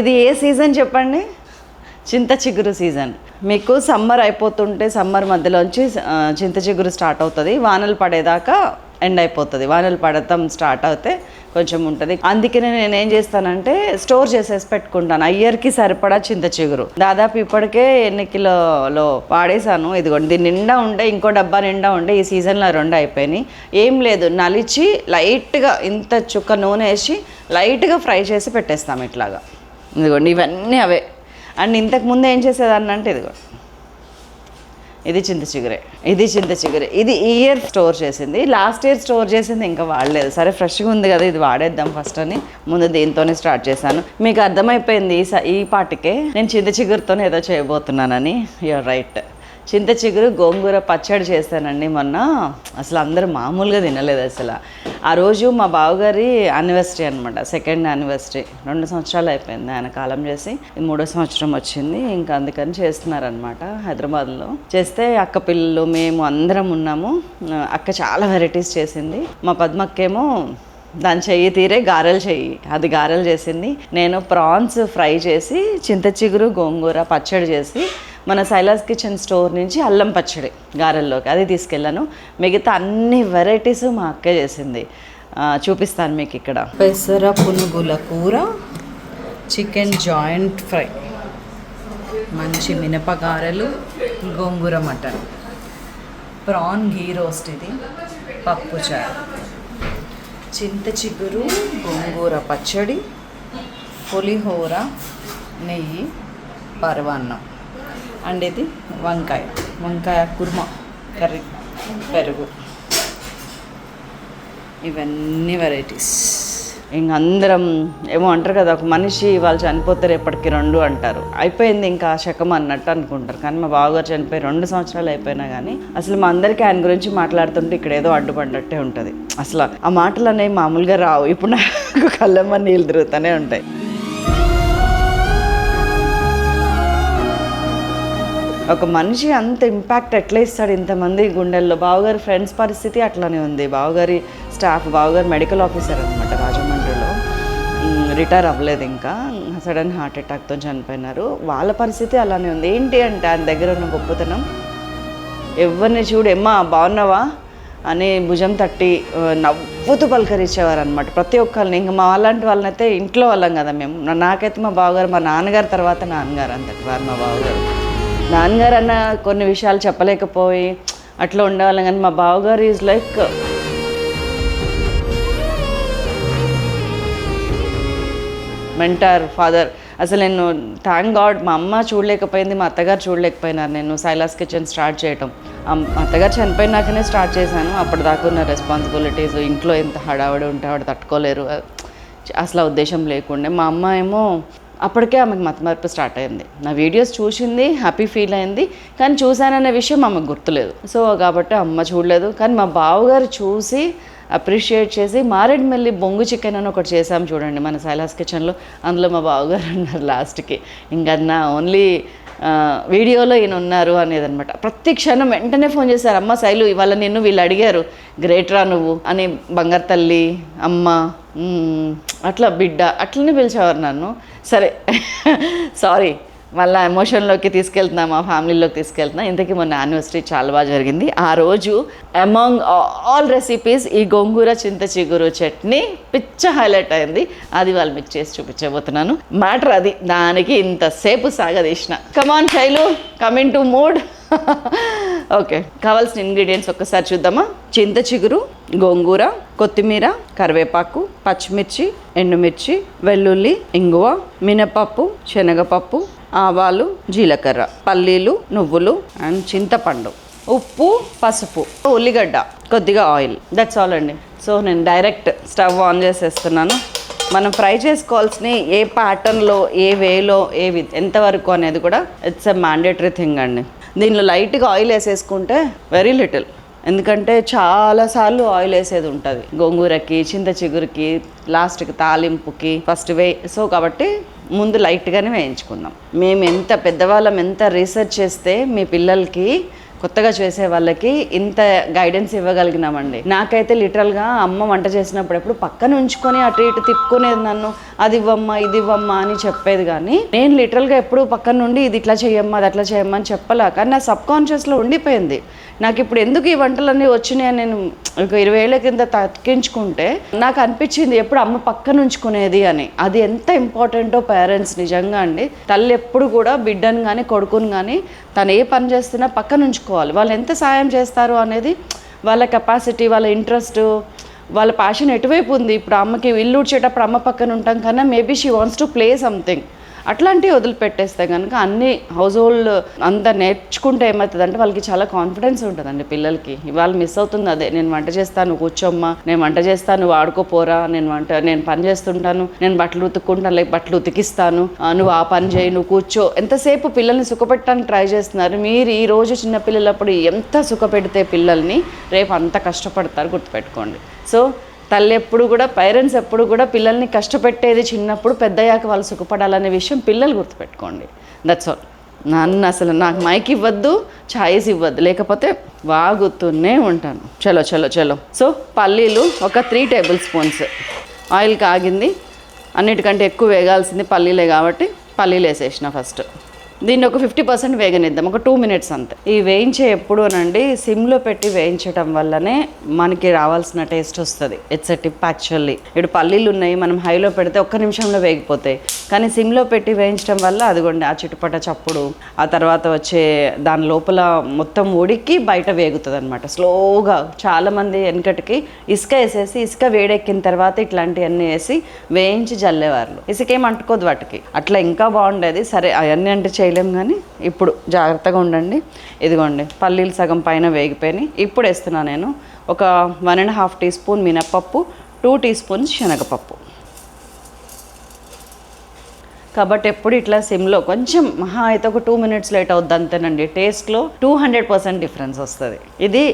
ఇది ఏ సీజన్ చెప్పండి? చింత చిగురు సీజన్. మీకు సమ్మర్ అయిపోతుంటే సమ్మర్ మధ్యలోంచి చింత చిగురు స్టార్ట్ అవుతుంది, వానలు పడేదాకా ఎండ్ అయిపోతుంది. వానలు పడతాం స్టార్ట్ అవుతే కొంచెం ఉంటుంది. అందుకనే నేను ఏం చేస్తానంటే స్టోర్ చేసేసి పెట్టుకుంటాను ఇయర్కి సరిపడా చింత చిగురు. దాదాపు ఇప్పటికే ఎన్ని కిలోలో వాడేసాను. ఇదిగోండి, దీని నిండా ఉండే, ఇంకో డబ్బా నిండా ఉండే. ఈ సీజన్లో 2 అయిపోయినాయి. ఏం లేదు, నలిచి లైట్గా ఇంత చుక్క నూనె వేసి లైట్గా ఫ్రై చేసి పెట్టేస్తాం ఇట్లాగా. ఇదిగోండి, ఇవన్నీ అవే. అండ్ ఇంతకుముందు ఏం చేసేదాన్ని అంటే ఇదిగోండి, ఇది చింత చిగురే, ఇది ఈ ఇయర్ స్టోర్ చేసింది. లాస్ట్ ఇయర్ స్టోర్ చేసింది ఇంకా వాడలేదు. సరే ఫ్రెష్గా ఉంది కదా, ఇది వాడేద్దాం ఫస్ట్ అని ముందు దీంతోనే స్టార్ట్ చేశాను. మీకు అర్థమైపోయింది ఈ పాటికే నేను చింత చిగురుతోనే ఏదో చేయబోతున్నానని. You're right. చింత చిగురు గోంగూర పచ్చడి చేశానండి మొన్న. అసలు అందరూ మామూలుగా తినలేదు అసలు. ఆ రోజు మా బావగారి యానివర్సరీ అనమాట, 2nd యానివర్సరీ. 2 సంవత్సరాలు అయిపోయింది ఆయన కాలం చేసి, 3వ సంవత్సరం వచ్చింది. ఇంకా అందుకని చేస్తున్నారనమాట హైదరాబాద్లో. చేస్తే అక్క పిల్లలు మేము అందరం ఉన్నాము. అక్క చాలా వెరైటీస్ చేసింది. మా పద్మక్కేమో దాని చెయ్యి తీరే గారెలు అది గారెలు చేసింది. నేను ప్రాన్స్ ఫ్రై చేసి చింత చిగురు గోంగూర పచ్చడి చేసి మన సైలాస్ కిచెన్ స్టోర్ నుంచి అల్లం పచ్చడి గారెల్లోకి అది తీసుకెళ్ళాను. మిగతా అన్ని వెరైటీస్ మా అక్క చేసింది. చూపిస్తాను మీకు ఇక్కడ. పెసర పునుగుల కూర, చికెన్ జాయింట్ ఫ్రై, మంచి మినప గారెలు, గోంగూర మటన్, ప్రాన్ ఘీ రోస్ట్, ఇది పప్పు చారు, చింత చిగురు గోంగూర పచ్చడి, పులిహోర, నెయ్యి, పరవాన్నం. అండ్ ఇది వంకాయ కుర్మా కర్రీ, పెరుగు. ఇవన్నీ వెరైటీస్. ఇంక అందరం ఏమో అంటారు కదా, ఒక మనిషి వాళ్ళు చనిపోతారు ఎప్పటికీ 2 అంటారు. అయిపోయింది ఇంకా శకం అన్నట్టు అనుకుంటారు. కానీ మా బావగారు చనిపోయి 2 సంవత్సరాలు అయిపోయినా కానీ అసలు మా అందరికీ ఆయన గురించి మాట్లాడుతుంటే ఇక్కడ ఏదో అడ్డుపడ్డట్టే ఉంటుంది. అసలు ఆ మాటలు అనేవి మామూలుగా రావు. ఇప్పుడు నాకు కళ్ళమ్మ నీళ్ళు తిరుగుతూనే ఉంటాయి. ఒక మనిషి అంత ఇంపాక్ట్ ఎట్లా ఇస్తాడు ఇంతమంది గుండెల్లో. బావగారి ఫ్రెండ్స్ పరిస్థితి అట్లానే ఉంది. బావగారి స్టాఫ్, బావగారు మెడికల్ ఆఫీసర్ అనమాట రాజమండ్రిలో, రిటైర్ అవ్వలేదు ఇంకా, సడన్ హార్ట్ అటాక్తో చనిపోయినారు. వాళ్ళ పరిస్థితి అలానే ఉంది. ఏంటి అంటే ఆయన దగ్గర ఉన్న గొప్పతనం, ఎవరిని చూడు ఎమ్మా బాగున్నావా అని భుజం తట్టి నవ్వుతూ పలకరించేవారు అనమాట ప్రతి ఒక్కరిని. ఇంకా మా అలాంటి వాళ్ళనైతే ఇంట్లో వాళ్ళం కదా మేము. నాకైతే మా బావగారు, మా నాన్నగారు తర్వాత నాన్నగారు అంతటి వారు మా బావగారు. నాన్నగారు అన్న కొన్ని విషయాలు చెప్పలేకపోయి అట్లా ఉండేవాళ్ళం. కానీ మా బావగారు ఈజ్ లైక్ మెంటర్, ఫాదర్. అసలు నేను థ్యాంక్ గాడ్ మా అమ్మ చూడలేకపోయింది, మా అత్తగారు చూడలేకపోయినారు నేను సైలాస్ కిచెన్ స్టార్ట్ చేయటం. అత్తగారు చనిపోయినాకనే స్టార్ట్ చేశాను. అప్పటిదాకా ఉన్న రెస్పాన్సిబిలిటీస్, ఇంట్లో ఎంత హడావిడి ఉంటే ఆవిడ తట్టుకోలేరు, అసలు ఆ ఉద్దేశం లేకుండే. మా అమ్మ ఏమో అప్పటికే ఆమెకు మతమరుపు స్టార్ట్ అయింది. నా వీడియోస్ చూసింది, హ్యాపీ ఫీల్ అయింది, కానీ చూశాననే విషయం ఆమెకు గుర్తులేదు. సో కాబట్టి అమ్మ చూడలేదు. కానీ మా బావగారు చూసి అప్రిషియేట్ చేసి మారేడుమిల్లి బొంగు చికెన్ అని ఒకటి చేసాం చూడండి మన సైలాస్ కిచెన్లో. అందులో మా బావగారు ఉన్నారు లాస్ట్కి. ఇంకా నా ఓన్లీ వీడియోలో ఈయన ఉన్నారు అనేది అనమాట. ప్రతి క్షణం వెంటనే ఫోన్ చేశారు, అమ్మ శైలు ఇవాళ నిన్ను వీళ్ళు అడిగారు, గ్రేట్రా నువ్వు అని. బంగారు తల్లి, అమ్మ, అట్లా బిడ్డ అట్లనే పిలిచేవారు నన్ను. సరే సారీ, మళ్ళీ ఎమోషన్లోకి తీసుకెళ్తున్నా, మా ఫ్యామిలీలోకి తీసుకెళ్తున్నా. ఇంతకీ మొన్న యానివర్సరీ చాలా బాగా జరిగింది. ఆ రోజు అమాంగ్ ఆల్ రెసిపీస్ ఈ గోంగూర చింత చిగురు చట్నీ పిచ్చ హైలైట్ అయింది. అది వాళ్ళు మీకు చేసి చూపించబోతున్నాను. మ్యాటర్ అది, దానికి ఇంతసేపు సాగదీసిన. Come on Shailu, coming to mood. Okay, కావాల్సిన ఇంగ్రీడియంట్స్ ఒక్కసారి చూద్దామా. చింత చిగురు, గోంగూర, కొత్తిమీర, కరివేపాకు, పచ్చిమిర్చి, ఎండుమిర్చి, వెల్లుల్లి, ఇంగువ, మినపప్పు, శనగపప్పు, ఆవాలు, జీలకర్ర, పల్లీలు, నువ్వులు అండ్ చింతపండు, ఉప్పు, పసుపు, ఉల్లిగడ్డ, కొద్దిగా ఆయిల్. దట్స్ ఆల్ అండి. సో నేను డైరెక్ట్ స్టవ్ ఆన్ చేసేస్తున్నాను. మనం ఫ్రై చేసుకోవాల్సిన ఏ ప్యాటర్న్లో, ఏ వేలో, ఎంతవరకు అనేది కూడా ఇట్స్ ఎ మ్యాండేటరీ థింగ్ అండి. దీనిలో లైట్గా ఆయిల్ వేసేసుకుంటే వెరీ లిటిల్, ఎందుకంటే చాలాసార్లు ఆయిల్ వేసేది ఉంటుంది గోంగూరకి, చింత చిగురుకి, లాస్ట్కి తాలింపుకి ఫస్ట్ సో కాబట్టి ముందు లైట్గానే వేయించుకుందాం. మేము ఎంత పెద్దవాళ్ళం ఎంత రీసెర్చ్ చేస్తే మీ పిల్లలకి కొత్తగా చేసే వాళ్ళకి ఇంత గైడెన్స్ ఇవ్వగలిగినామండి. నాకైతే లిటరల్గా అమ్మ వంట చేసినప్పుడు ఎప్పుడు పక్కన ఉంచుకొని అటు ఇటు తిప్పుకునేది, నన్ను అది ఇవ్వమ్మా ఇది ఇవ్వమ్మా అని చెప్పేది. కానీ నేను లిటరల్గా ఎప్పుడు పక్కన నుండి ఇది ఇట్లా చేయమ్మా అది అట్లా చేయమ్మా అని చెప్పలే. కానీ నా సబ్ కాన్షియస్లో ఉండిపోయింది. నాకు ఇప్పుడు ఎందుకు ఈ వంటలన్నీ వచ్చినాయని నేను ఒక 20 ఏళ్ళ కింద తక్కించుకుంటే నాకు అనిపించింది ఎప్పుడు అమ్మ పక్కన ఉంచుకునేది అని. అది ఎంత ఇంపార్టెంటో పేరెంట్స్ నిజంగా అండి. తల్లి ఎప్పుడు కూడా బిడ్డను కానీ కొడుకుని కానీ తను ఏ పని చేస్తున్నా పక్కన ఉంచుకోవాలి. వాళ్ళు ఎంత సాయం చేస్తారు అనేది వాళ్ళ కెపాసిటీ, వాళ్ళ ఇంట్రెస్ట్, వాళ్ళ ప్యాషన్ ఎటువైపు ఉంది. ఇప్పుడు అమ్మకి ఇల్లు ఊడ్చేటప్పుడు అమ్మ పక్కన ఉంటాం కన్నా maybe she wants to play something, అట్లాంటివి వదిలిపెట్టేస్తే కనుక అన్ని హౌస్ హోల్డ్ అంతా నేర్చుకుంటే ఏమవుతుందంటే వాళ్ళకి చాలా కాన్ఫిడెన్స్ ఉంటుందండి పిల్లలకి. ఇవాళ మిస్ అవుతుంది అదే. నేను వంట చేస్తాను కూర్చోమ్మా, నేను వంట చేస్తాను నువ్వు ఆడుకోపోరా, నేను పని చేస్తుంటాను, నేను బట్టలు ఉతుక్కుంటాను లేక బట్టలు ఉతికిస్తాను, నువ్వు ఆ పని చేయి, నువ్వు కూర్చో. ఎంతసేపు పిల్లల్ని సుఖపెట్టడానికి ట్రై చేస్తున్నారు. మీరు ఈ రోజు చిన్నపిల్లలప్పుడు ఎంత సుఖపెడితే పిల్లల్ని రేపు అంత కష్టపడతారు, గుర్తుపెట్టుకోండి. సో తల్లి ఎప్పుడు కూడా, పేరెంట్స్ ఎప్పుడు కూడా పిల్లల్ని కష్టపెట్టేది చిన్నప్పుడు, పెద్దయ్యాక వాళ్ళు సుఖపడాలనే విషయం పిల్లలు గుర్తుపెట్టుకోండి. That's all. నన్ను అసలు నాకు మైక్ ఇవ్వద్దు, ఛాయిస్ ఇవ్వద్దు, లేకపోతే వాగుతూనే ఉంటాను. చలో చలో చలో. సో పల్లీలు ఒక 3 టేబుల్ స్పూన్స్. ఆయిల్ కాగింది, అన్నిటికంటే ఎక్కువ వేగాల్సింది పల్లీలే కాబట్టి పల్లీలు వేసేసిన ఫస్ట్. దీన్ని ఒక 50% వేగనిద్దాం, ఒక 2 minutes అంతే. ఈ వేయించే ఎప్పుడు అనండి సిమ్లో పెట్టి వేయించడం వల్లనే మనకి రావాల్సిన టేస్ట్ వస్తుంది. It's a tip actually. ఇప్పుడు పల్లీలు ఉన్నాయి, మనం హైలో పెడితే ఒక్క నిమిషంలో వేగిపోతాయి. కానీ సిమ్లో పెట్టి వేయించడం వల్ల అదిగోండి ఆ చిటుపట చప్పుడు, ఆ తర్వాత వచ్చే దాని లోపల మొత్తం ఉడికి బయట వేగుతుంది అనమాట స్లోగా. చాలామంది వెనకటికి ఇసుక వేసేసి ఇసుక వేడెక్కిన తర్వాత ఇట్లాంటివన్నీ వేసి వేయించి జల్లేవాళ్ళు. ఇసుక ఏం అంటుకోదు వాటికి, అట్లా ఇంకా బాగుండేది. సరే అవన్నీ అంటే చేయలేం కానీ ఇప్పుడు జాగ్రత్తగా ఉండండి. ఇదిగోండి పల్లీలు సగం పైన వేగిపోయినాయి. ఇప్పుడు వేస్తున్నా నేను ఒక 1.5 teaspoon మినప్పప్పు, 2 teaspoons శనగపప్పు. కాబట్టి ఎప్పుడు ఇట్లా సిమ్లో కొంచెం మహా అయితే ఒక 2 minutes లేట్ అవుద్ది అంతేనండి. టేస్ట్లో 200% డిఫరెన్స్ వస్తుంది. ఇది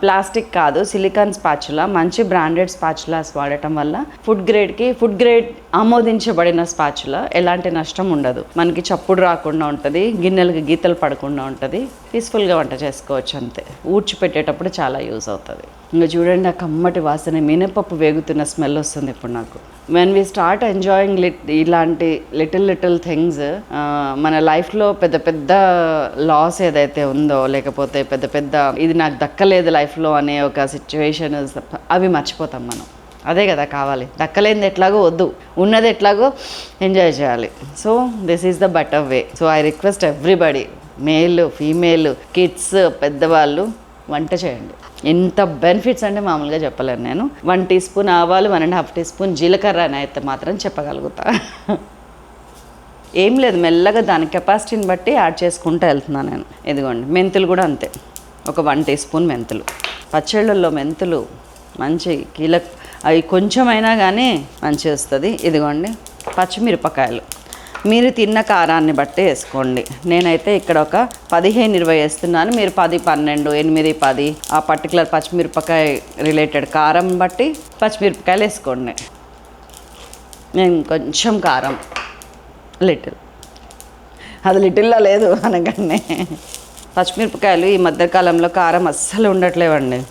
ప్లాస్టిక్ కాదు, సిలికాన్ స్పాచులా, మంచి బ్రాండెడ్ స్పాచులాస్ వాడటం వల్ల ఫుడ్ గ్రేడ్ ఆమోదించబడిన స్పాచులా ఎలాంటి నష్టం ఉండదు. మనకి చప్పుడు రాకుండా ఉంటుంది, గిన్నెలకి గీతలు పడకుండా ఉంటుంది, పీస్ఫుల్గా వంట చేసుకోవచ్చు అంతే. ఊడ్చి పెట్టేటప్పుడు చాలా యూజ్ అవుతుంది. ఇంకా చూడండి ఆ కమ్మటి వాసన, మినపప్పు వేగుతున్న స్మెల్ వస్తుంది ఇప్పుడు నాకు. వెన్ వీ స్టార్ట్ ఎంజాయింగ్ ఇలాంటి లిటిల్ థింగ్స్, మన లైఫ్లో పెద్ద లాస్ ఏదైతే ఉందో, లేకపోతే పెద్ద ఇది నాకు దక్కలేదు లైఫ్లో అనే ఒక సిచ్యువేషన్, అవి మర్చిపోతాం మనం. అదే కదా కావాలి. దక్కలేనిది ఎట్లాగో వద్దు, ఉన్నది ఎట్లాగో ఎంజాయ్ చేయాలి. So this is the better way. So I request everybody, male female kids పెద్దవాళ్ళు వంట చేయండి. ఎంత బెనిఫిట్స్ అంటే మామూలుగా చెప్పలేను నేను. 1 teaspoon ఆవాలు, 1.5 teaspoon జీలకర్ర అని అయితే మాత్రం చెప్పగలుగుతా. ఏం లేదు, మెల్లగా దాని కెపాసిటీని బట్టి యాడ్ చేసుకుంటూ వెళ్తున్నాను నేను. ఇదిగోండి మెంతులు కూడా అంతే, ఒక 1 teaspoon మెంతులు. పచ్చళ్ళల్లో మెంతులు మంచి కీలక, అవి కొంచెమైనా కానీ మంచి వస్తుంది. ఇదిగోండి పచ్చిమిరపకాయలు మీరు తిన్న కారాన్ని బట్టి వేసుకోండి. నేనైతే ఇక్కడ ఒక 15-20 వేస్తున్నాను. మీరు 10, 12, 8, 10 ఆ పర్టికులర్ పచ్చిమిరపకాయ రిలేటెడ్ కారం బట్టి పచ్చిమిరపకాయలు వేసుకోండి. నేను కొంచెం కారం లిటిల్, అది లిటిల్లో లేదు అనగానే. పచ్చిమిరపకాయలు ఈ మధ్యకాలంలో కారం అస్సలు ఉండట్లేవండి,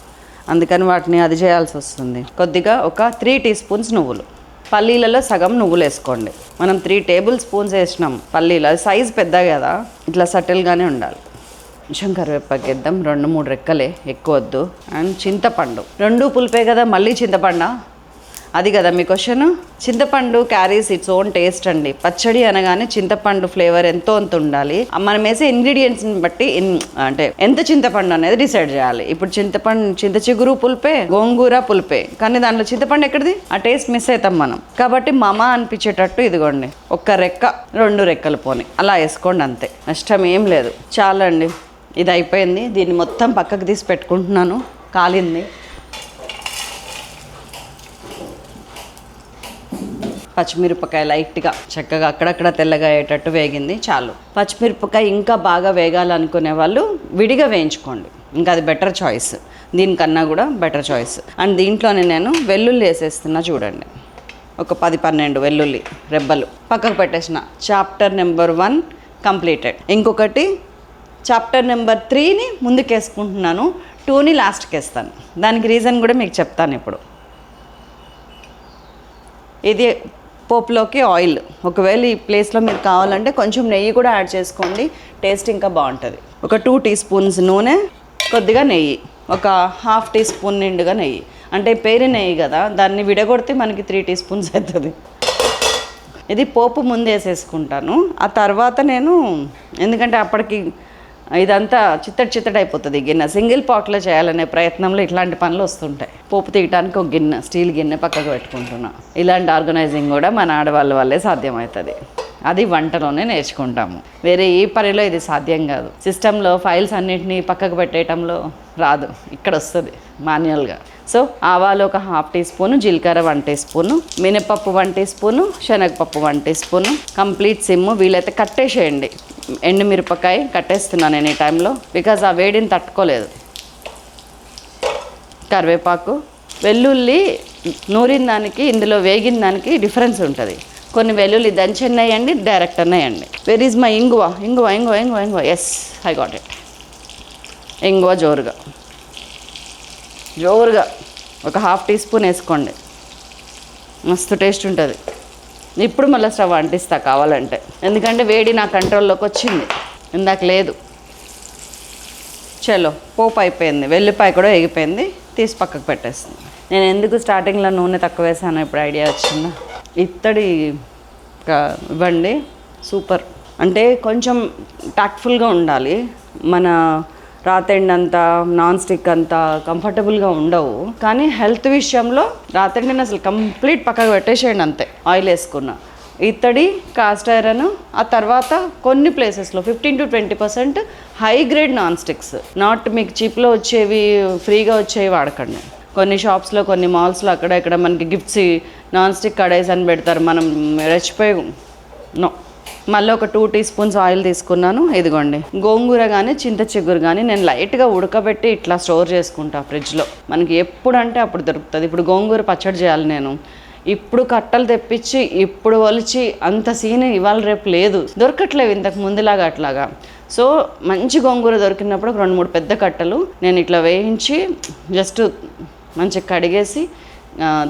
అందుకని వాటిని అది చేయాల్సి వస్తుంది. కొద్దిగా ఒక 3 teaspoons నువ్వులు, పల్లీలలో సగం నువ్వులు వేసుకోండి. మనం 3 tablespoons వేసినాం పల్లీలు, అది సైజు పెద్ద కదా, ఇట్లా సటిల్గానే ఉండాలి. కొంచెం కరివేపాకు వేద్దాం, 2-3 రెక్కలే, ఎక్కువ వద్దు. అండ్ చింతపండు, 2 పులిపే కదా, మళ్ళీ చింతపండు, అది కదా మీ క్వశ్చన్. చింతపండు క్యారీస్ ఇట్స్ ఓన్ టేస్ట్ అండి. పచ్చడి అనగానే చింతపండు ఫ్లేవర్ ఎంతో అంత ఉండాలి. మనం వేసే ఇంగ్రీడియంట్స్ని బట్టి అంటే ఎంత చింతపండు అనేది డిసైడ్ చేయాలి. ఇప్పుడు చింత చిగురు పులిపే, గోంగూర పులిపే, కానీ దాంట్లో చింతపండు ఎక్కడిది, ఆ టేస్ట్ మిస్ అవుతాం మనం. కాబట్టి మమ అనిపించేటట్టు ఇదిగోండి 1 రెక్క 2 రెక్కలు పోని అలా వేసుకోండి అంతే, నష్టం ఏం లేదు. చాలండి, ఇది అయిపోయింది. దీన్ని మొత్తం పక్కకు తీసి పెట్టుకుంటున్నాను, కాలింది. పచ్చిమిరపకాయ లైట్గా చక్కగా అక్కడక్కడ తెల్లగా అయ్యేటట్టు వేగింది, చాలు. పచ్చిమిరపకాయ ఇంకా బాగా వేగాలనుకునే వాళ్ళు విడిగా వేయించుకోండి, ఇంకా అది బెటర్ చాయిస్, దీనికన్నా కూడా బెటర్ చాయిస్. అండ్ దీంట్లోనే నేను వెల్లుల్లి వేసేస్తున్నా చూడండి, ఒక 10-12 వెల్లుల్లి రెబ్బలు పక్కకు పెట్టేసిన. Chapter number 1 completed. ఇంకొకటి చాప్టర్ నెంబర్ 3ని ముందుకేసుకుంటున్నాను, 2ని లాస్ట్కి వేస్తాను. దానికి రీజన్ కూడా మీకు చెప్తాను ఇప్పుడు. ఇది పోపులోకి ఆయిల్. ఒకవేళ ఈ ప్లేస్లో మీరు కావాలంటే కొంచెం నెయ్యి కూడా యాడ్ చేసుకోండి, టేస్ట్ ఇంకా బాగుంటుంది. ఒక 2 టీ స్పూన్స్ నూనె, కొద్దిగా నెయ్యి, ఒక ½ టీ స్పూన్ నిండుగా నెయ్యి. అంటే పేరు నెయ్యి కదా, దాన్ని విడగొడితే మనకి 3 టీ స్పూన్స్ అవుతుంది. ఇది పోపు ముందు వేసేసుకుంటాను. ఆ తర్వాత నేను ఎందుకంటే అప్పటికి ఇదంతా చిత్తడి అయిపోతుంది గిన్నె. సింగిల్ పాట్లో చేయాలనే ప్రయత్నంలో ఇట్లాంటి పనులు వస్తుంటాయి. పోపు తీయడానికి ఒక గిన్నె, స్టీల్ గిన్నె పక్కకు పెట్టుకుంటున్నా. ఇలాంటి ఆర్గనైజింగ్ కూడా మన ఆడవాళ్ళ వల్లే సాధ్యమవుతుంది. అది వంటలోనే నేర్చుకుంటాము, వేరే ఏ పనిలో ఇది సాధ్యం కాదు. సిస్టంలో ఫైల్స్ అన్నింటినీ పక్కకు పెట్టేయటంలో రాదు, ఇక్కడ వస్తుంది మాన్యువల్గా. సో ఆవాలు ఒక ½ టీ స్పూను, జీలకర్ర 1 టీ స్పూను, మినపప్పు 1 టీ స్పూను, శనగపప్పు 1 టీ స్పూను. Complete SIM. వీలైతే కట్టేసేయండి. ఎండుమిరపకాయ కట్టేస్తున్నాను నేను ఈ టైంలో, బికాజ్ ఆ వేడిని తట్టుకోలేదు. కరివేపాకు, వెల్లుల్లి నూరిన దానికి ఇందులో వేగిన దానికి డిఫరెన్స్ ఉంటుంది. కొన్ని వెల్లుల్లి దంచిన వేయండి, డైరెక్ట్ వేయండి. వెర్ ఈజ్ మై ఇంగువ? ఇంగువ. Yes, I got it. ఇంగువ జోరుగా ఒక ½ టీ స్పూన్ వేసుకోండి, మస్తు టేస్ట్ ఉంటుంది. ఇప్పుడు మళ్ళీ స్టవ్ అంటిస్తా కావాలంటే, ఎందుకంటే వేడి నా కంట్రోల్లోకి వచ్చింది, ఇందాక లేదు. చలో, పోపు అయిపోయింది, వెల్లిపాయ కూడా ఎగిపోయింది, తీసి పక్కకు పెట్టేస్తుంది. నేను ఎందుకు స్టార్టింగ్లో నూనె తక్కువ వేసాను ఇప్పుడు ఐడియా వచ్చిందా? ఇత్తడి ఇవ్వండి, సూపర్. అంటే కొంచెం టాక్ట్ఫుల్గా ఉండాలి. మన రాతెండ్ అంతా నాన్ స్టిక్ అంతా కంఫర్టబుల్గా ఉండవు, కానీ హెల్త్ విషయంలో రాతెండిని అసలు కంప్లీట్ పక్కకు పెట్టేసేయండి అంతే. ఆయిల్ వేసుకున్నా, ఇత్తడి, కాస్ట్ ఐరన్. ఆ తర్వాత కొన్ని ప్లేసెస్లో 15 to 20% high grade non sticks, not మీకు చీప్లో వచ్చేవి, ఫ్రీగా వచ్చేవి వాడకండి. కొన్ని షాప్స్లో, కొన్ని మాల్స్లో అక్కడ ఇక్కడ మనకి గిఫ్ట్స్ నాన్ స్టిక్ కడాయిస్ అని పెడతారు, మనం రెచ్చిపోయి నో. మళ్ళీ ఒక 2 టీ స్పూన్స్ ఆయిల్ తీసుకున్నాను. ఇదిగోండి, గోంగూర కానీ చింత చిగురు కానీ నేను లైట్గా ఉడకబెట్టి ఇట్లా స్టోర్ చేసుకుంటా ఫ్రిడ్జ్లో. మనకి ఎప్పుడంటే అప్పుడు దొరుకుతుంది. ఇప్పుడు గోంగూర పచ్చడి చేయాలి నేను, ఇప్పుడు కట్టలు తెప్పించి ఇప్పుడు ఒలిచి అంత సీన్ ఇవాళ రేపు లేదు, దొరకట్లేవు ఇంతకు ముందులాగా అట్లాగా. సో మంచి గోంగూర దొరికినప్పుడు 2-3 పెద్ద కట్టలు నేను ఇట్లా వేయించి జస్ట్ మంచిగా కడిగేసి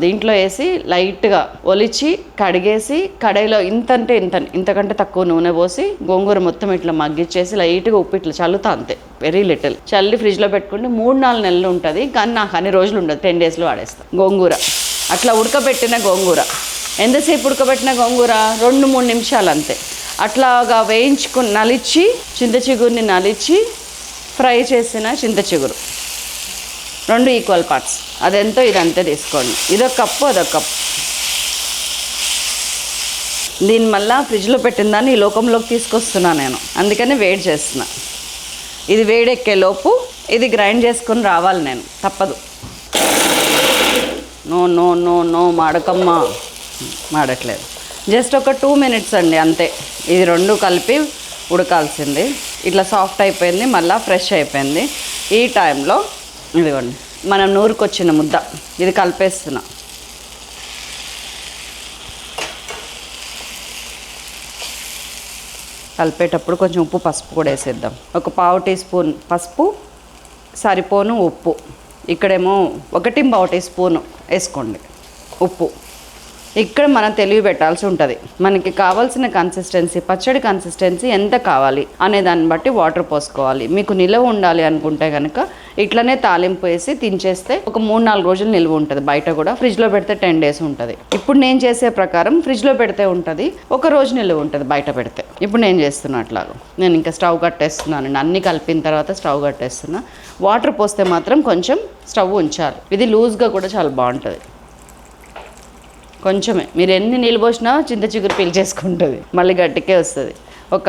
దీంట్లో వేసి లైట్గా ఒలిచి కడిగేసి కడాయిలో ఇంతకంటే తక్కువ నూనె పోసి గోంగూర మొత్తం ఇట్లా మగ్గిచ్చేసి లైట్గా ఉప్పు ఇట్లా చల్లుతా, అంతే, వెరీ లిటిల్ చల్లి ఫ్రిడ్జ్లో పెట్టుకుంటే 3-4 నెలలు ఉంటుంది. కానీ నాకు అన్ని రోజులు ఉండదు, 10 daysలో వాడేస్తాను. గోంగూర అట్లా ఉడకబెట్టిన గోంగూర, ఎంతసేపు ఉడకబెట్టిన గోంగూర? 2-3 నిమిషాలు అంతే. అట్లాగా వేయించుకుని నలిచి, చింత చిగురిని నలిచి ఫ్రై చేసిన చింత చిగురు 2 ఈక్వల్ పార్ట్స్, అదెంతో ఇదంతే తీసుకోండి. ఇదొక కప్పు, అదొక కప్పు. దీన్ని మళ్ళీ ఫ్రిడ్జ్లో పెట్టిన దాన్ని ఈ లోకంలోకి తీసుకొస్తున్నా నేను, అందుకని వేడి చేస్తున్నా. ఇది వేడెక్కే లోపు ఇది గ్రైండ్ చేసుకొని రావాలి నేను, తప్పదు. నో నో నో నో మాడకమ్మా, మాడట్లేదు. జస్ట్ ఒక 2 minutes అండి అంతే. ఇది 2 కలిపి ఉడకాల్సింది. ఇట్లా సాఫ్ట్ అయిపోయింది, మళ్ళీ ఫ్రెష్ అయిపోయింది. ఈ టైంలో ఇదిగోండి మనం నూరుకొచ్చిన ముద్ద, ఇది కలిపేస్తున్నా. కలిపేటప్పుడు కొంచెం ఉప్పు, పసుపు కూడా వేసేద్దాం. ఒక ½ టీ స్పూన్ పసుపు, సరిపోను ఉప్పు. ఇక్కడేమో 1 టీ స్పూను వేసుకోండి ఉప్పు. ఇక్కడ మనం తెలివి పెట్టాల్సి ఉంటుంది. మనకి కావాల్సిన కన్సిస్టెన్సీ, పచ్చడి కన్సిస్టెన్సీ ఎంత కావాలి అనే దాన్ని బట్టి వాటర్ పోసుకోవాలి. మీకు నిల్వ ఉండాలి అనుకుంటే కనుక ఇట్లనే తాలింపు వేసి తినేస్తే ఒక 3-4 రోజులు నిల్వ ఉంటుంది. బయట కూడా ఫ్రిడ్జ్లో పెడితే 10 days ఉంటుంది. ఇప్పుడు నేను చేసే ప్రకారం ఫ్రిడ్జ్లో పెడితే ఉంటుంది, 1 రోజు నిల్వ ఉంటుంది బయట పెడితే. ఇప్పుడు నేను చేస్తున్నా అట్లాగా. నేను ఇంకా స్టవ్ కట్టేస్తున్నానండి, అన్నీ కలిపిన తర్వాత స్టవ్ కట్టేస్తున్నా. వాటర్ పోస్తే మాత్రం కొంచెం స్టవ్ ఉంచాలి. ఇది లూజ్గా కూడా చాలా బాగుంటుంది. కొంచెమే, మీరు ఎన్ని నీళ్ళు పోసినా చింత చిగురు పీల్చేసుకుంటుంది, మళ్ళీ గట్టికే వస్తుంది. ఒక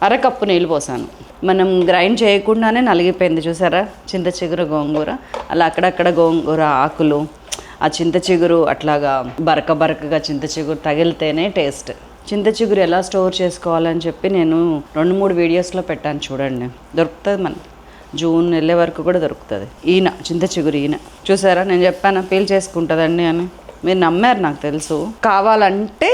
అరకప్పు నీళ్ళు పోసాను. మనం గ్రైండ్ చేయకుండానే నలిగిపోయింది చూసారా చింత చిగురు గోంగూర. అలా అక్కడక్కడ గోంగూర ఆకులు, ఆ చింత చిగురు అట్లాగా బరకగా చింత చిగురు తగిలితేనే టేస్ట్. చింత చిగురు ఎలా స్టోర్ చేసుకోవాలని చెప్పి నేను 2-3 వీడియోస్లో పెట్టాను, చూడండి. దొరుకుతుంది మన జూన్ వెళ్ళే వరకు కూడా దొరుకుతుంది. ఈయన చింత చిగురు ఈయన చూసారా, నేను చెప్పాను పీల్ చేసుకుంటుందండి అని. మీరు నమ్మారు, నాకు తెలుసు. కావాలంటే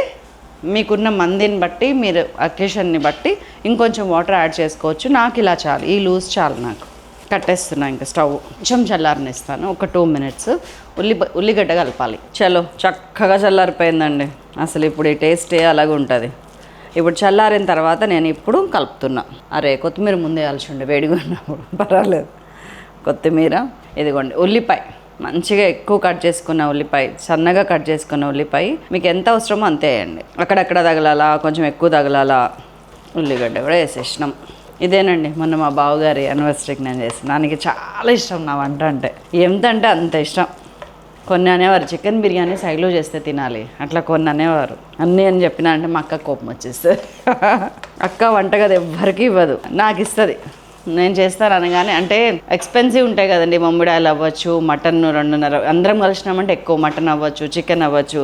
మీకున్న మందిని బట్టి మీరు అకేషన్ని బట్టి ఇంకొంచెం వాటర్ యాడ్ చేసుకోవచ్చు. నాకు ఇలా చాలు, ఈ లూజ్ చాలు నాకు. కట్టేస్తున్నా ఇంకా స్టవ్, కొంచెం చల్లారనిస్తాను ఒక 2 minutes. ఉల్లిగడ్డ కలపాలి. చలో చక్కగా చల్లారిపోయిందండి. అసలు ఇప్పుడు ఈ టేస్టే అలాగే ఉంటుంది. ఇప్పుడు చల్లారిన తర్వాత నేను ఇప్పుడు కలుపుతున్నా. అరే కొత్తిమీర ముందే కాల్చుండే వేడిగా ఉన్నప్పుడు, పర్వాలేదు. కొత్తిమీర, ఇదిగోండి ఉల్లిపాయ, మంచిగా ఎక్కువ కట్ చేసుకున్న ఉల్లిపాయ, సన్నగా కట్ చేసుకున్న ఉల్లిపాయ మీకు ఎంత అవసరమో అంతే వేయండి. అక్కడక్కడ తగలాలా, కొంచెం ఎక్కువ తగలాలా. ఉల్లిగడ్డ కూడా వేసేసినాం. ఇదేనండి మొన్న మా బావగారి యానివర్సరీకి నేను చేసిన, దానికి చాలా ఇష్టం నా వంట అంటే. ఎంత అంటే అంత ఇష్టం. కొన్ని అనేవారు చికెన్ బిర్యానీ సైడ్లో చేస్తే తినాలి, అట్లా కొన్ని అనేవారు. అన్నీ అని చెప్పినా అంటే మా అక్క కోపం వచ్చేస్తుంది. అక్క వంటగది ఎవ్వరికి ఇవ్వదు, నాకు ఇస్తుంది. నేను చేస్తాను అనగానే, అంటే ఎక్స్పెన్సివ్ ఉంటాయి కదండి, మమ్మిడాయలు అవ్వచ్చు, మటన్ 2.5, అందరం కలిసినామంటే ఎక్కువ మటన్ అవ్వచ్చు, చికెన్ అవ్వచ్చు,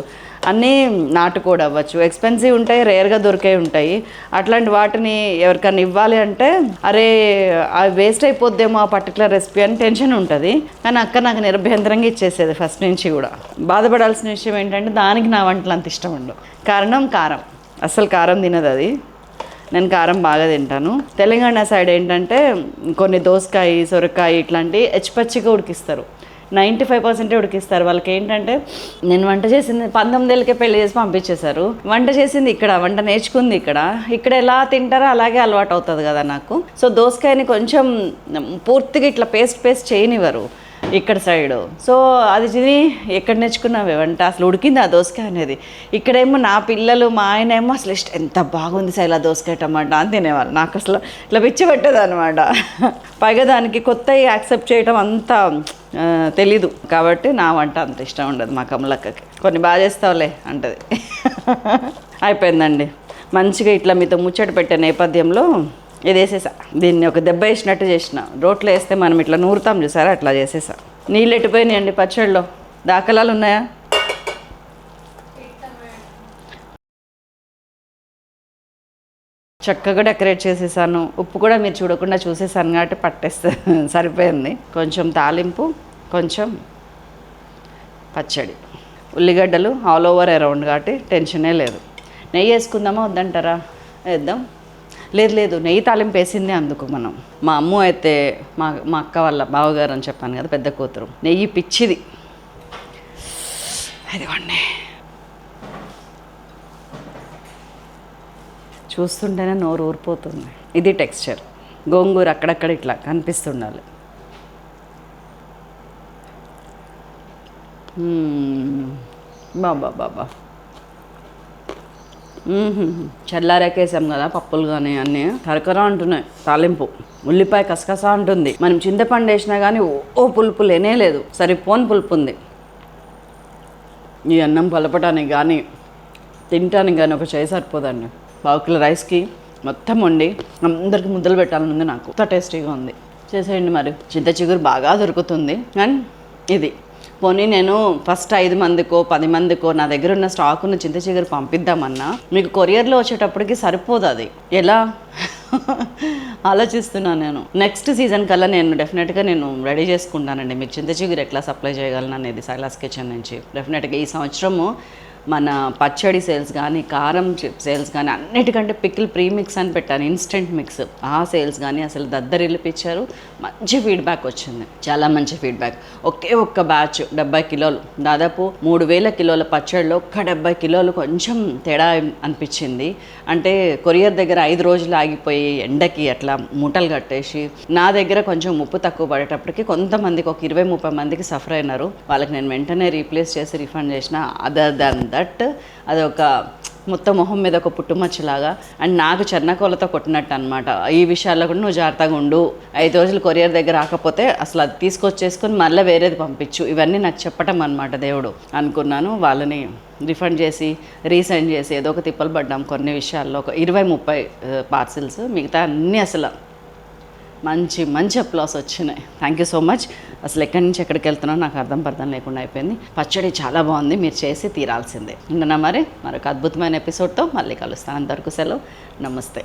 అన్నీ నాటుకోడి అవ్వచ్చు, ఎక్స్పెన్సివ్ ఉంటాయి, రేర్గా దొరికే ఉంటాయి. అట్లాంటి వాటిని ఎవరికైనా ఇవ్వాలి అంటే అరే అవి వేస్ట్ అయిపోద్దేమో ఆ పర్టికులర్ రెసిపీ అని టెన్షన్ ఉంటుంది. కానీ అక్క నాకు నిర్భ్యంతరంగా ఇచ్చేసేది ఫస్ట్ నుంచి కూడా. బాధపడాల్సిన విషయం ఏంటంటే దానికి నా వంటలు అంత ఇష్టం ఉండవు. కారణం కారం, అస్సలు కారం తినదు అది. నేను కారం బాగా తింటాను. తెలంగాణ సైడ్ ఏంటంటే కొన్ని దోసకాయ, సొరకాయ ఇట్లాంటి పచ్చిగా ఉడికిస్తారు. 95% ఉడికిస్తారు. వాళ్ళకి ఏంటంటే నేను వంట చేసింది 19 ఏళ్ళకే పెళ్లి చేసి పంపించేశారు. వంట చేసింది ఇక్కడ, వంట నేర్చుకుంది ఇక్కడ ఎలా తింటారో అలాగే అలవాటు అవుతుంది కదా నాకు. సో దోసకాయని కొంచెం పూర్తిగా ఇట్లా పేస్ట్ చేయనివ్వరు ఇక్కడ సైడు. సో అది తిని ఎక్కడ నేర్చుకున్నావే వంట, అసలు ఉడికింది ఆ దోసకాయ అనేది. ఇక్కడేమో నా పిల్లలు, మా ఆయన ఏమో అసలు ఎంత బాగుంది శైలా దోసకాయ టమాటా అని తినేవాళ్ళు. నాకు అసలు ఇట్లా పిచ్చి పెట్టేది అనమాట. పైగా దానికి కొత్త యాక్సెప్ట్ చేయడం అంత తెలీదు కాబట్టి నా వంట అంత ఇష్టం ఉండదు మా కమలక్కకి. కొన్ని బాగా చేస్తావులే అంటది. అయిపోయిందండి. మంచిగా ఇట్లా మీతో ముచ్చట పెట్టే నేపథ్యంలో ఇది వేసేసా. దీన్ని ఒక దెబ్బ వేసినట్టు చేసిన. రోట్లో వేస్తే మనం ఇట్లా నూరుతాం చూసారా, అట్లా చేసేసా. నీళ్ళు ఎట్టిపోయినాయండి పచ్చడిలో, దాఖలాలు ఉన్నాయా? చక్కగా డెకరేట్ చేసేసాను. ఉప్పు కూడా మీరు చూడకుండా చూసేసాను కాబట్టి పట్టేస్తే సరిపోయింది. కొంచెం తాలింపు, కొంచెం పచ్చడి, ఉల్లిగడ్డలు ఆల్ ఓవర్ అరౌండ్ కాబట్టి టెన్షనే లేదు. నెయ్యి వేసుకుందామా వద్దంటారా? వేద్దాం. లేదు నెయ్యి తాలింపు వేసింది అందుకు మనం. మా అమ్మ అయితే మా అక్క వాళ్ళ బావగారు అని చెప్పాను కదా, పెద్ద కూతురు, నెయ్యి పిచ్చిది. అదిగోండి, చూస్తుంటేనే నోరు ఊరిపోతుంది. ఇది టెక్స్చర్. గోంగూర అక్కడక్కడ ఇట్లా కనిపిస్తుండాలి. బాబా చల్లారేకేసాం కదా పప్పులు కానీ అన్నీ కరకర అంటున్నాయి. తాలింపు ఉల్లిపాయ కసకస అంటుంది. మనం చింతపండు వేసినా కానీ ఓ పులుపు లేనే లేదు, సరిపోని పులుపు ఉంది. ఈ అన్నం కలపటానికి కానీ తినటానికి కానీ ఒక చేయి సరిపోదండి. 1/2 కిలో రైస్కి మొత్తం వండి అందరికి ముద్దలు పెట్టాలని ఉంది నాకు. అంత టేస్టీగా ఉంది. చేసేయండి మరి. చింత చిగురు బాగా దొరుకుతుంది. అండ్ ఇది పోనీ నేను ఫస్ట్ 5 మందికో 10 మందికో నా దగ్గర ఉన్న స్టాకును చింత చిగురు పంపిద్దామన్నా మీకు కొరియర్లో వచ్చేటప్పటికి సరిపోదు. అది ఎలా ఆలోచిస్తున్నాను నేను. నెక్స్ట్ సీజన్ కల్లా నేను డెఫినెట్గా నేను రెడీ చేసుకుంటానండి. మీకు చింత చిగురు ఎట్లా సప్లై చేయగలను అనేది శైలాస్ కిచెన్ నుంచి. డెఫినెట్గా ఈ సంవత్సరము మన పచ్చడి సేల్స్ కానీ, కారం సేల్స్ కానీ, అన్నిటికంటే పికిల్ ప్రీమిక్స్ అని పెట్టాను, ఇన్స్టెంట్ మిక్స్. ఆ సేల్స్ కానీ అసలు దద్దరిల్లిపించారు. మంచి ఫీడ్బ్యాక్ వచ్చింది, చాలా మంచి ఫీడ్బ్యాక్. ఒక్క బ్యాచ్ 70 కిలోలు, దాదాపు 3000 కిలోల పచ్చడిలో 70 కిలోలు కొంచెం తేడా అనిపించింది. అంటే కొరియర్ దగ్గర 5 రోజులు ఆగిపోయి ఎండకి అట్లా మూటలు కట్టేసి నా దగ్గర కొంచెం ఉప్పు తక్కువ పడేటప్పటికి కొంతమందికి ఒక 20-30 మందికి సఫర్ అయినారు. వాళ్ళకి నేను వెంటనే రీప్లేస్ చేసి రిఫండ్ చేసిన. అదర్ దాన్ దట్ అది ఒక మొత్తం మొహం మీద ఒక పుట్టుమచ్చలాగా అండ్ నాకు చెన్నకోలతో కొట్టినట్టు అనమాట. ఈ విషయాల్లో కూడా నువ్వు జాగ్రత్తగా ఉండు, 5 రోజులు కొరియర్ దగ్గర రాకపోతే అసలు అది తీసుకొచ్చేసుకొని మళ్ళీ వేరేది పంపించు, ఇవన్నీ నాకు చెప్పటం అనమాట దేవుడు అనుకున్నాను. వాళ్ళని రిఫండ్ చేసి రీసెండ్ చేసి ఏదో ఒక తిప్పలు పడ్డాం కొన్ని విషయాల్లో. ఒక 20-30 పార్సిల్స్, మిగతా అన్నీ అసలు మంచి అప్లాస్ వచ్చినాయి. Thank you so much. అసలు ఎక్కడి నుంచి ఎక్కడికి వెళ్తున్నానో నాకు అర్థం లేకుండా అయిపోయింది. పచ్చడి చాలా బాగుంది, మీరు చేసి తీరాల్సిందే. ఉండనా మరి మరొక అద్భుతమైన ఎపిసోడ్తో మళ్ళీ కలుస్తాను. అంతవరకు సెలవు, నమస్తే.